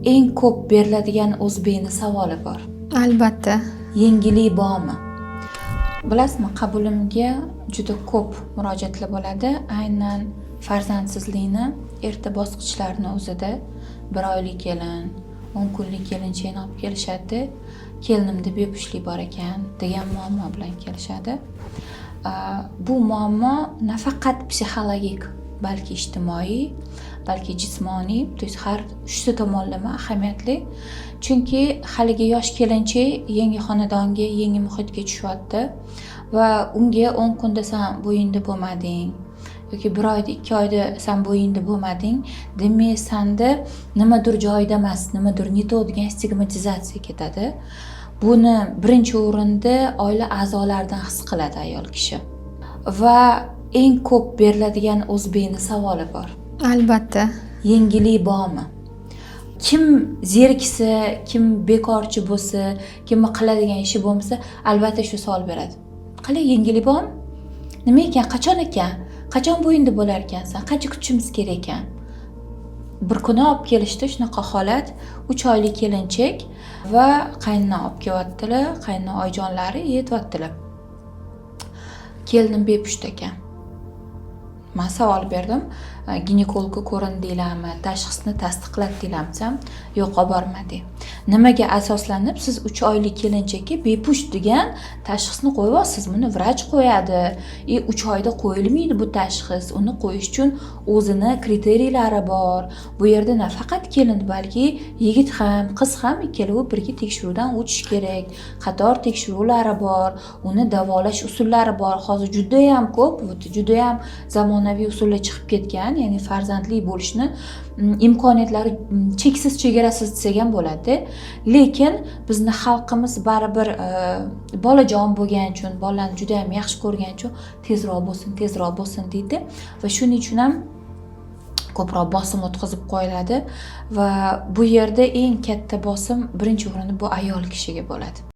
Eng ko'p beriladigan o'zbekni savoli bor. Albatta. Yengillik bormi? Bilasizmi, qabulimga juda ko'p murojaatlar bo'ladi. Aynan farzandsizlikni erta bosqichlarini o'zida 1 oylik kelin, 10 kunlik kelinchakni olib kelishadi. Kelinimda bepushtlik bor ekan degan muammo bilan kelishadi. Bu muammo nafaqat psixologik, balki ijtimoiy, balki jismoniy, to есть har 3 tomonlama ahamiyatli. Chunki haligi yosh kelinchak yangi xonadonga, yangi muhitga tushyapti va unga 10 kunda san bo'yinda bo'lmading yoki 1 oyda, 2 oyda san bo'yinda bo'lmading, demak sanda nimadir joyida emas, nimadir neto degan stigmatizatsiya ketadi. Buni birinchi o'rinda oila a'zolaridan his qiladi ayol kishi. Va eng ko'p beriladigan o'zbekni savoli bor. Albatta. Yengillik bormi? Kim zeriksa, kim bekorchi bo'lsa, kimni qiladigan ishi bo'lmasa, albatta shu savol beradi. Qalay, yengillik bormi? Nima ekan, qachon ekan? Qachon bo'yinda bo'lar ekansan? Qancha kutishimiz kerak ekan? Bir kuni olib kelishdi shunaqa holat, 3 oylik kelinchak va qaynona olib kelyaptilar, qaynona oyijonlari yetyaptilar. Kelinim bepusht ekan. Men savol berdim, ginekologga ko'rindinglarmi, tashxisni tasdiqlatdinglarmi desam, yo'q, olib bormadik. Nimaga asoslanib siz 3 oylik kelinchakka bepusht degan tashxisni qo'yyapsiz? Buni vrach qo'yadi. 3 oyda qo'yilmaydi bu tashxis. Uni qo'yish uchun o'zini kriteriylari bor. Bu yerda nafaqat kelin, balki yigit ham, qiz ham ikkalovi birga tekshiruvdan o'tish kerak. Qator tekshiruvlari bor, uni davolash usullari bor. Hozir juda ham ko'p, juda ham zamonaviy usullar chiqib ketgan, ya'ni farzandli bo'lishni imkoniyatlari cheksiz, chegarasiz desak ham bo'ladi. Lekin bizni xalqimiz baribir bolajon bo'lgani uchun, bolalarni juda ham yaxshi ko'rgani uchun tezroq bo'lsin deydi va shuning uchun ham ko'proq bosim o'tkazib qo'yiladi va bu yerda eng katta bosim birinchi o'rinda bu ayol kishiga bo'ladi.